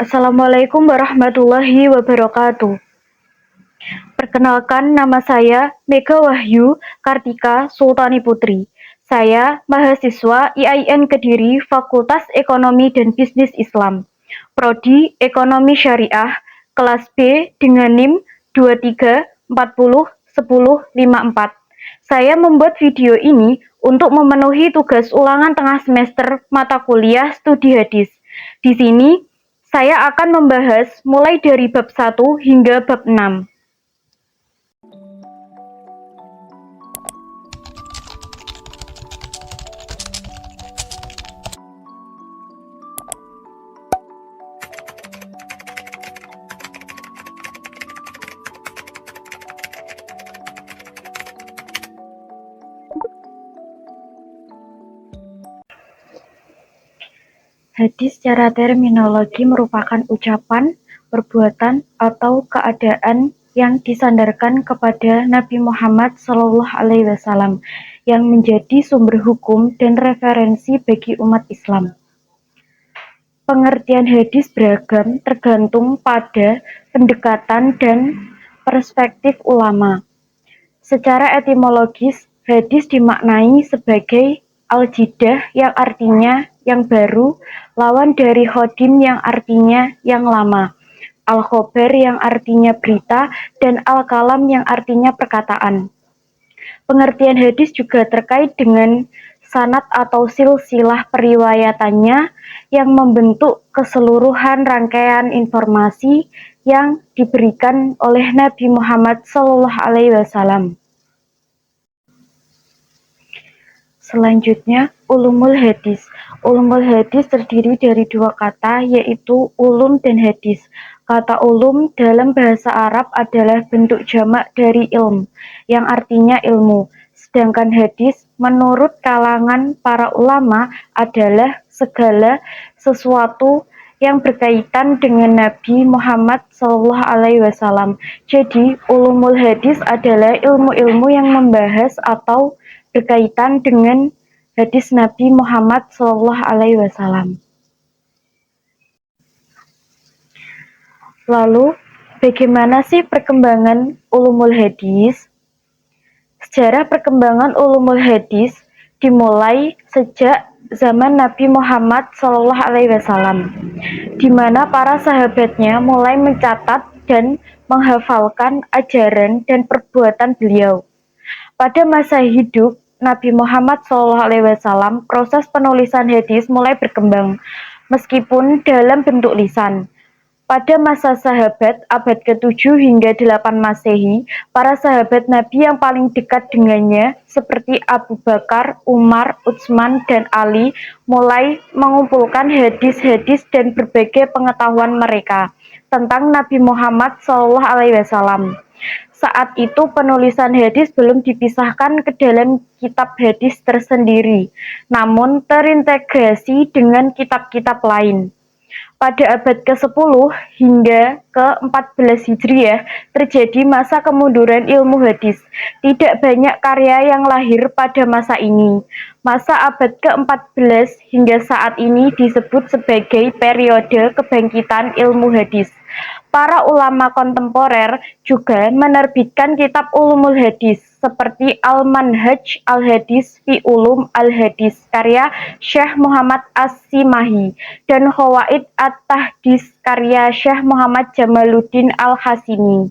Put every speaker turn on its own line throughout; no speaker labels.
Assalamualaikum warahmatullahi wabarakatuh. Perkenalkan, nama saya Mega Wahyu Kartika Sultani Putri. Saya mahasiswa IAIN Kediri Fakultas Ekonomi dan Bisnis Islam, Prodi Ekonomi Syariah, kelas B dengan NIM 23401054. Saya membuat video ini untuk memenuhi tugas ulangan tengah semester mata kuliah studi hadis. Di sini, saya akan membahas mulai dari bab 1 hingga bab 6. Hadis secara terminologi merupakan ucapan, perbuatan, atau keadaan yang disandarkan kepada Nabi Muhammad SAW yang menjadi sumber hukum dan referensi bagi umat Islam. Pengertian hadis beragam tergantung pada pendekatan dan perspektif ulama. Secara etimologis, hadis dimaknai sebagai al-jidah yang artinya yang baru, lawan dari khodim yang artinya yang lama, al-khobar yang artinya berita, dan al-kalam yang artinya perkataan. Pengertian hadis juga terkait dengan sanad atau silsilah periwayatannya yang membentuk keseluruhan rangkaian informasi yang diberikan oleh Nabi Muhammad SAW. Selanjutnya, ulumul hadis. Ulumul hadis terdiri dari dua kata, yaitu ulum dan hadis. Kata ulum dalam bahasa Arab adalah bentuk jamak dari ilm, yang artinya ilmu. Sedangkan hadis, menurut kalangan para ulama, adalah segala sesuatu yang berkaitan dengan Nabi Muhammad SAW. Jadi, ulumul hadis adalah ilmu-ilmu yang membahas atau berkaitan dengan hadis Nabi Muhammad SAW. Lalu, bagaimana sih perkembangan ulumul hadis? Sejarah perkembangan ulumul hadis dimulai sejak zaman Nabi Muhammad SAW, di mana para sahabatnya mulai mencatat dan menghafalkan ajaran dan perbuatan beliau. Pada masa hidup Nabi Muhammad SAW, proses penulisan hadis mulai berkembang, meskipun dalam bentuk lisan. Pada masa sahabat abad ke-7 hingga 8 Masehi, para sahabat Nabi yang paling dekat dengannya, seperti Abu Bakar, Umar, Utsman, dan Ali, mulai mengumpulkan hadis-hadis dan berbagai pengetahuan mereka tentang Nabi Muhammad SAW. Saat itu penulisan hadis belum dipisahkan ke dalam kitab hadis tersendiri, namun terintegrasi dengan kitab-kitab lain. Pada abad ke-10 hingga ke-14 Hijriah terjadi masa kemunduran ilmu hadis. Tidak banyak karya yang lahir pada masa ini. Masa abad ke-14 hingga saat ini disebut sebagai periode kebangkitan ilmu hadis. Para ulama kontemporer juga menerbitkan kitab ulumul hadis seperti Al-Manhaj Al-Hadis fi Ulum Al-Hadis karya Syekh Muhammad As-Simahi dan Qawaid At-Tahdits karya Syekh Muhammad Jamaluddin Al-Hasimi.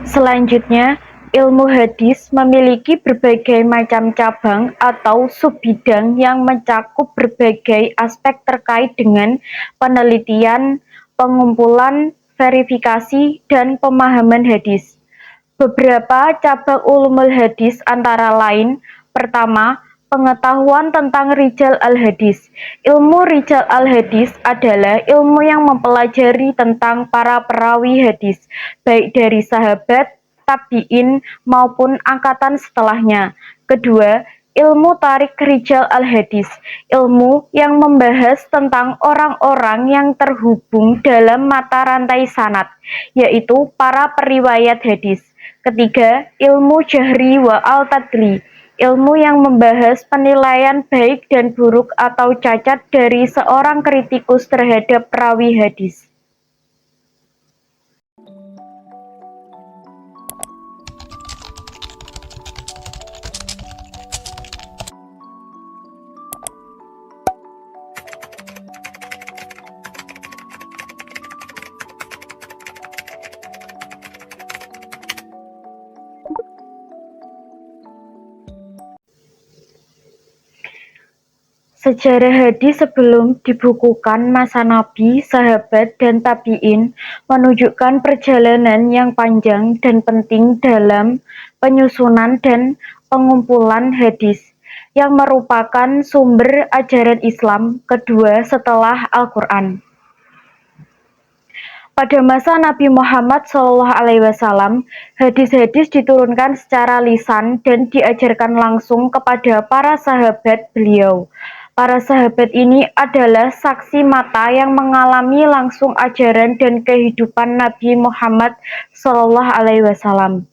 Selanjutnya, ilmu hadis memiliki berbagai macam cabang atau subbidang yang mencakup berbagai aspek terkait dengan penelitian, pengumpulan, verifikasi, dan pemahaman hadis. Beberapa cabang ulumul hadis antara lain, pertama, pengetahuan tentang rijal al-hadis. Ilmu rijal al-hadis adalah ilmu yang mempelajari tentang para perawi hadis, baik dari sahabat, tabi'in, maupun angkatan setelahnya. Kedua, ilmu tarik rijal al-hadis, ilmu yang membahas tentang orang-orang yang terhubung dalam mata rantai sanad, yaitu para periwayat hadis. Ketiga, ilmu jahri wa al-tadli, ilmu yang membahas penilaian baik dan buruk atau cacat dari seorang kritikus terhadap perawi hadis. Sejarah hadis sebelum dibukukan masa Nabi, sahabat, dan tabi'in menunjukkan perjalanan yang panjang dan penting dalam penyusunan dan pengumpulan hadis, yang merupakan sumber ajaran Islam kedua setelah Al-Quran. Pada masa Nabi Muhammad SAW, hadis-hadis diturunkan secara lisan dan diajarkan langsung kepada para sahabat beliau. Para sahabat ini adalah saksi mata yang mengalami langsung ajaran dan kehidupan Nabi Muhammad SAW.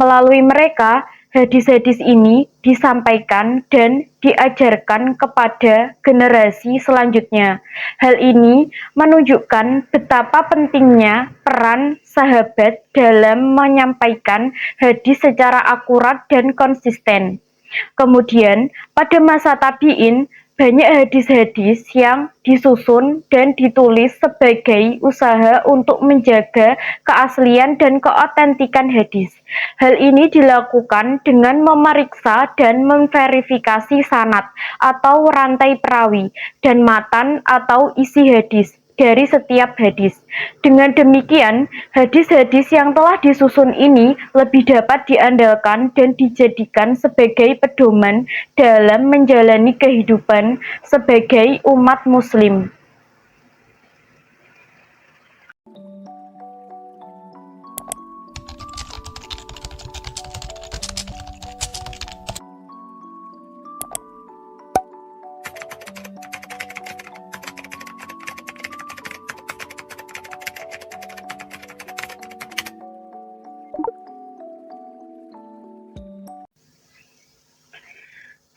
Melalui mereka, hadis-hadis ini disampaikan dan diajarkan kepada generasi selanjutnya. Hal ini menunjukkan betapa pentingnya peran sahabat dalam menyampaikan hadis secara akurat dan konsisten. Kemudian, pada masa tabi'in, banyak hadis-hadis yang disusun dan ditulis sebagai usaha untuk menjaga keaslian dan keotentikan hadis. Hal ini dilakukan dengan memeriksa dan memverifikasi sanad atau rantai perawi dan matan atau isi hadis dari setiap hadis. Dengan demikian, hadis-hadis yang telah disusun ini lebih dapat diandalkan dan dijadikan sebagai pedoman dalam menjalani kehidupan sebagai umat Muslim.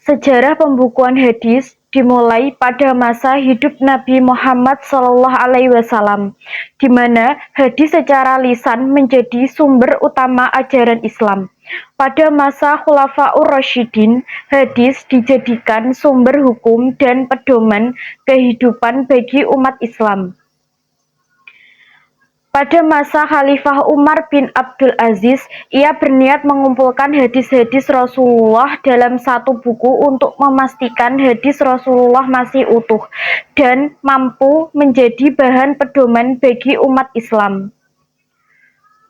Sejarah pembukuan hadis dimulai pada masa hidup Nabi Muhammad SAW, di mana hadis secara lisan menjadi sumber utama ajaran Islam. Pada masa Khulafaur Rasyidin, hadis dijadikan sumber hukum dan pedoman kehidupan bagi umat Islam. Pada masa Khalifah Umar bin Abdul Aziz, ia berniat mengumpulkan hadis-hadis Rasulullah dalam satu buku untuk memastikan hadis Rasulullah masih utuh dan mampu menjadi bahan pedoman bagi umat Islam.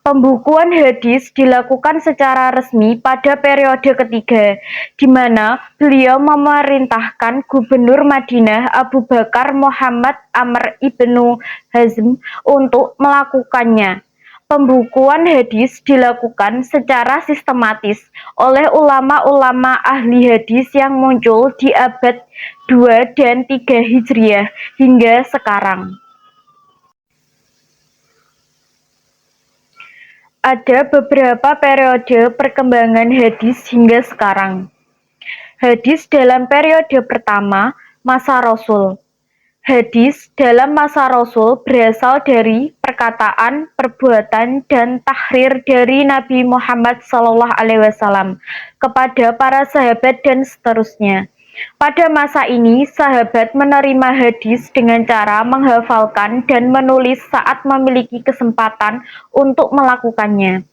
Pembukuan hadis dilakukan secara resmi pada periode ketiga, di mana beliau memerintahkan Gubernur Madinah Abu Bakar Muhammad Amr ibnu Hazm untuk melakukannya. Pembukuan hadis dilakukan secara sistematis oleh ulama-ulama ahli hadis yang muncul di abad 2 dan 3 Hijriah hingga sekarang. Ada beberapa periode perkembangan hadis hingga sekarang. Hadis dalam periode pertama, masa Rasul. Hadis dalam masa Rasul berasal dari perkataan, perbuatan, dan tahrir dari Nabi Muhammad SAW kepada para sahabat dan seterusnya. Pada masa ini, sahabat menerima hadis dengan cara menghafalkan dan menulis saat memiliki kesempatan untuk melakukannya.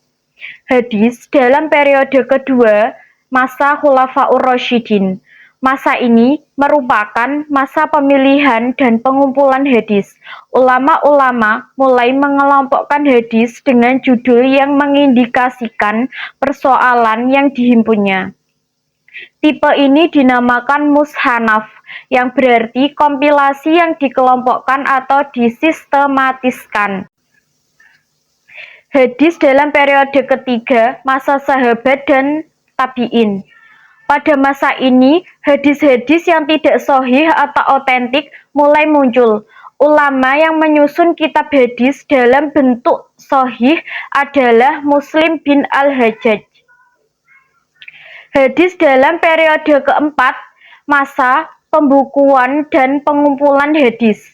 Hadis dalam periode kedua, masa Khulafaur Rasyidin. Masa ini merupakan masa pemilihan dan pengumpulan hadis. Ulama-ulama mulai mengelompokkan hadis dengan judul yang mengindikasikan persoalan yang dihimpunnya. Tipe ini dinamakan mushanaf, yang berarti kompilasi yang dikelompokkan atau disistematiskan. Hadis dalam periode ketiga, masa sahabat dan tabi'in. Pada masa ini, hadis-hadis yang tidak sahih atau otentik mulai muncul. Ulama yang menyusun kitab hadis dalam bentuk sahih adalah Muslim bin Al-Hajjaj. Hadis dalam periode keempat, masa pembukuan dan pengumpulan hadis.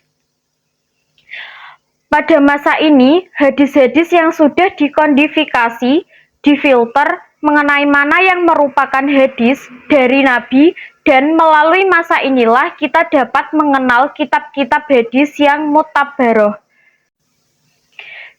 Pada masa ini, hadis-hadis yang sudah dikodifikasi, difilter mengenai mana yang merupakan hadis dari Nabi, dan melalui masa inilah kita dapat mengenal kitab-kitab hadis yang mutabaroh.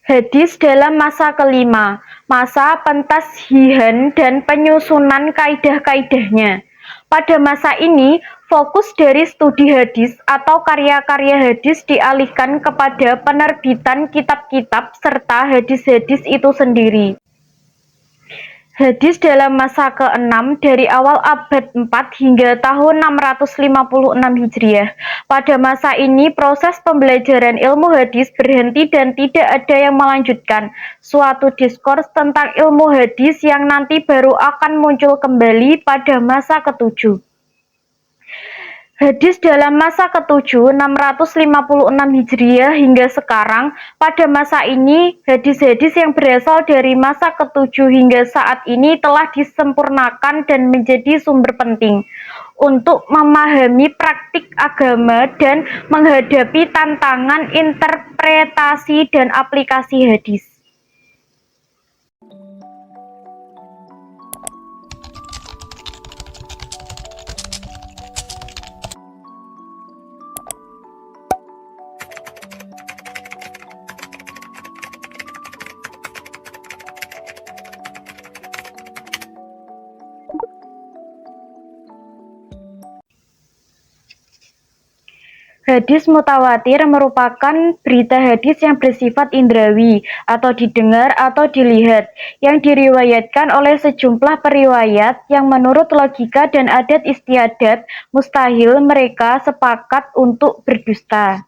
Hadis dalam masa kelima, masa pentashihan dan penyusunan kaidah-kaidahnya. Pada masa ini, fokus dari studi hadis atau karya-karya hadis dialihkan kepada penerbitan kitab-kitab serta hadis-hadis itu sendiri. Hadis dalam masa ke-6 dari awal abad 4 hingga tahun 656 Hijriah. Pada masa ini proses pembelajaran ilmu hadis berhenti dan tidak ada yang melanjutkan suatu diskurs tentang ilmu hadis yang nanti baru akan muncul kembali pada masa ke-7. Hadis dalam masa ke-7 656 Hijriah hingga sekarang. Pada masa ini, hadis-hadis yang berasal dari masa ke-7 hingga saat ini telah disempurnakan dan menjadi sumber penting untuk memahami praktik agama dan menghadapi tantangan interpretasi dan aplikasi hadis. Hadis mutawatir merupakan berita hadis yang bersifat indrawi atau didengar atau dilihat, yang diriwayatkan oleh sejumlah periwayat yang menurut logika dan adat istiadat mustahil mereka sepakat untuk berdusta.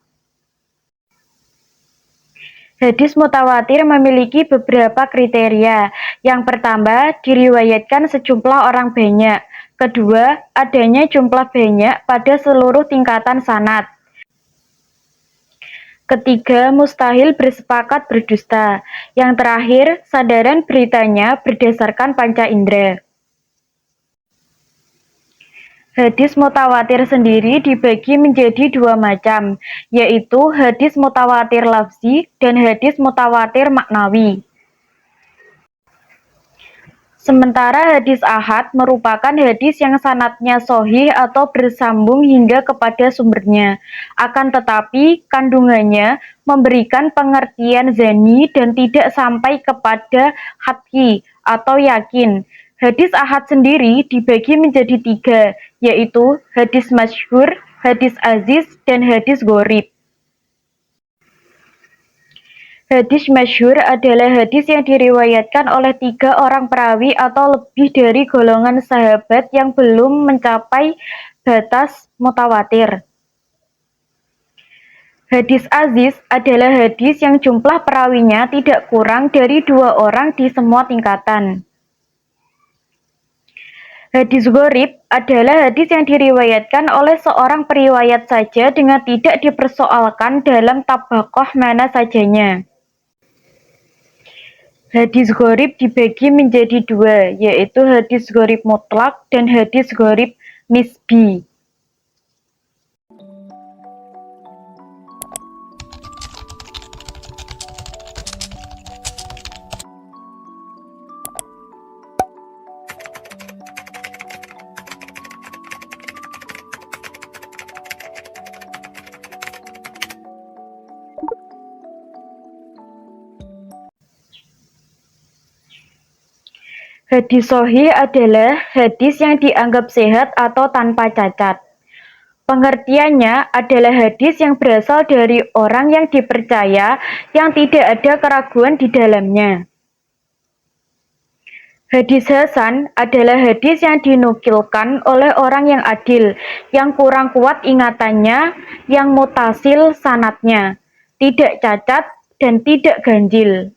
Hadis mutawatir memiliki beberapa kriteria. Yang pertama, diriwayatkan sejumlah orang banyak. Kedua, adanya jumlah banyak pada seluruh tingkatan sanad. Ketiga, mustahil bersepakat berdusta. Yang terakhir, sandaran beritanya berdasarkan panca indera. Hadis mutawatir sendiri dibagi menjadi dua macam, yaitu hadis mutawatir lafzi dan hadis mutawatir maknawi. Sementara hadis ahad merupakan hadis yang sanadnya sahih atau bersambung hingga kepada sumbernya. Akan tetapi, kandungannya memberikan pengertian zani dan tidak sampai kepada hatki atau yakin. Hadis ahad sendiri dibagi menjadi tiga, yaitu hadis masyhur, hadis aziz, dan hadis gharib. Hadis masyhur adalah hadis yang diriwayatkan oleh 3 orang perawi atau lebih dari golongan sahabat yang belum mencapai batas mutawatir. Hadis aziz adalah hadis yang jumlah perawinya tidak kurang dari 2 orang di semua tingkatan. Hadis gharib adalah hadis yang diriwayatkan oleh seorang periwayat saja dengan tidak dipersoalkan dalam tabaqoh mana sajanya. Hadis gharib dibagi menjadi dua, yaitu hadis gharib mutlak dan hadis gharib nisbi. Hadis sahih adalah hadis yang dianggap sehat atau tanpa cacat. Pengertiannya adalah hadis yang berasal dari orang yang dipercaya, yang tidak ada keraguan di dalamnya. Hadis hasan adalah hadis yang dinukilkan oleh orang yang adil, yang kurang kuat ingatannya, yang mutasil sanadnya, tidak cacat dan tidak ganjil.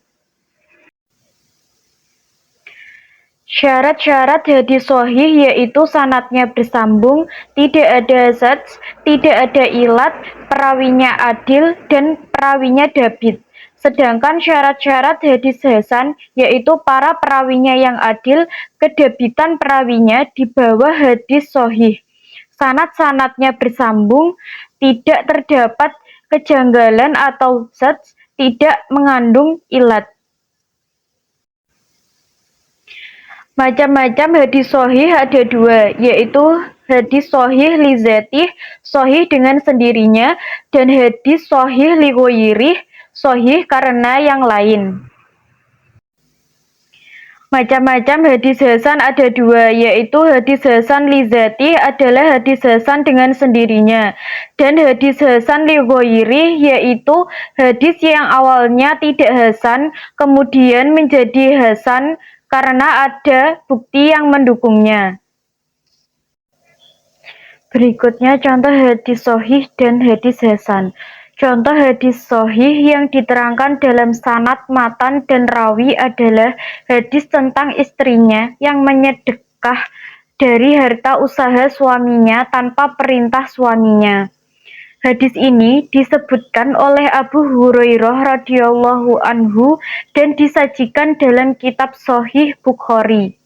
Syarat-syarat hadis sahih yaitu sanadnya bersambung, tidak ada zats, tidak ada ilat, perawinya adil, dan perawinya dabit. Sedangkan syarat-syarat hadis hasan yaitu para perawinya yang adil, kedebitan perawinya di bawah hadis sahih, sanad-sanadnya bersambung, tidak terdapat kejanggalan atau zats, tidak mengandung ilat. Macam-macam hadis sahih ada dua, yaitu hadis sahih li dzatih, sahih dengan sendirinya, dan hadis sahih li ghairih, sahih karena yang lain. Macam-macam hadis hasan ada dua, yaitu hadis hasan li dzatih adalah hadis hasan dengan sendirinya, dan hadis hasan li ghairih yaitu hadis yang awalnya tidak hasan kemudian menjadi hasan karena ada bukti yang mendukungnya. Berikutnya contoh hadis sahih dan hadis hasan. Contoh hadis sahih yang diterangkan dalam sanad, matan, dan rawi adalah hadis tentang istrinya yang menyedekah dari harta usaha suaminya tanpa perintah suaminya. Hadis ini disebutkan oleh Abu Hurairah radhiyallahu anhu dan disajikan dalam kitab Sahih Bukhari.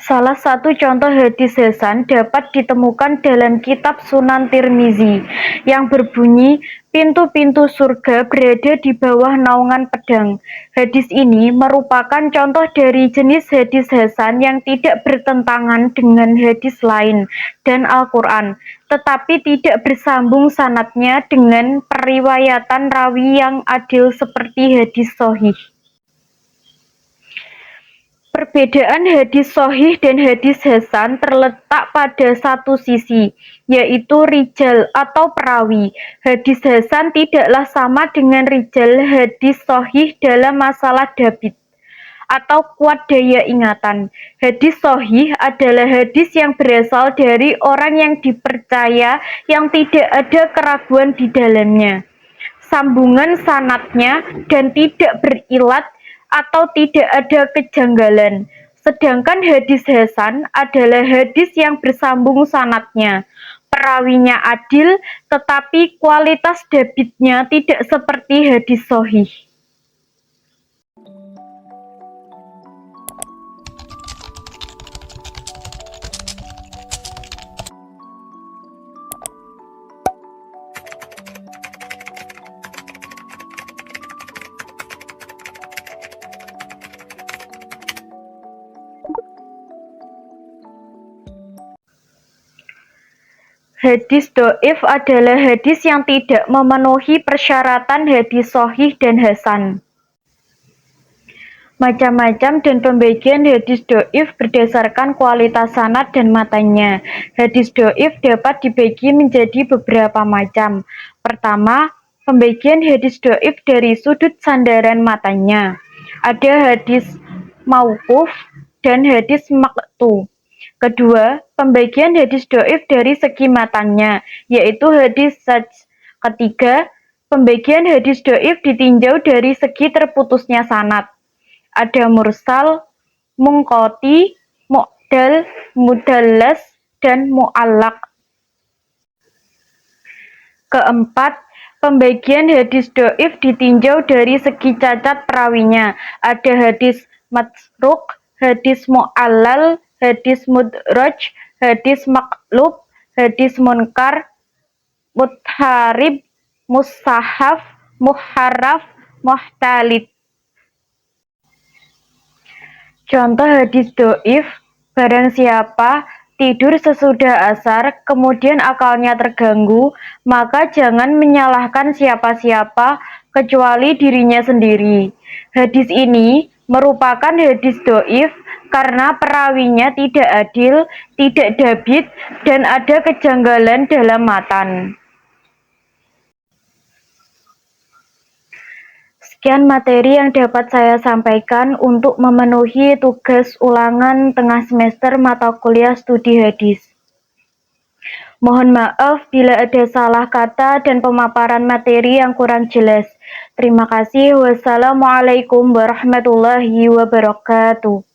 Salah satu contoh hadis hasan dapat ditemukan dalam kitab Sunan Tirmizi yang berbunyi, pintu-pintu surga berada di bawah naungan pedang. Hadis ini merupakan contoh dari jenis hadis hasan yang tidak bertentangan dengan hadis lain dan Al-Quran, tetapi tidak bersambung sanadnya dengan periwayatan rawi yang adil seperti hadis sahih. Perbedaan hadis sahih dan hadis hasan terletak pada satu sisi, yaitu rijal atau perawi. Hadis hasan tidaklah sama dengan rijal hadis sahih dalam masalah dabit atau kuat daya ingatan. Hadis sahih adalah hadis yang berasal dari orang yang dipercaya yang tidak ada keraguan di dalamnya, sambungan sanadnya dan tidak berilat atau tidak ada kejanggalan. Sedangkan hadis hasan adalah hadis yang bersambung sanadnya, perawinya adil, tetapi kualitas dabitnya tidak seperti hadis sahih. Hadis dhaif adalah hadis yang tidak memenuhi persyaratan hadis sahih dan hasan. Macam-macam dan pembagian hadis dhaif berdasarkan kualitas sanad dan matanya. Hadis dhaif dapat dibagi menjadi beberapa macam. Pertama, pembagian hadis dhaif dari sudut sandaran matanya. Ada hadis mauquf dan hadis maqtu. Kedua, pembagian hadis dhaif dari segi matanya, yaitu hadis saj. Ketiga, pembagian hadis dhaif ditinjau dari segi terputusnya sanad. Ada mursal, munqati, mu'dal, mudallas, dan mu'allaq. Keempat, pembagian hadis dhaif ditinjau dari segi cacat perawinya. Ada hadis matruk, hadis mu'allal, hadis mudraj, hadis maqlub, hadis munkar, mutharib, mustahaf, muharraf, muhtalid. Contoh hadis dhaif, barang siapa tidur sesudah asar, kemudian akalnya terganggu, maka jangan menyalahkan siapa-siapa kecuali dirinya sendiri. Hadis ini merupakan hadis dhaif karena perawinya tidak adil, tidak dabit, dan ada kejanggalan dalam matan. Sekian materi yang dapat saya sampaikan untuk memenuhi tugas ulangan tengah semester mata kuliah studi hadis. Mohon maaf bila ada salah kata dan pemaparan materi yang kurang jelas. Terima kasih. Wassalamualaikum warahmatullahi wabarakatuh.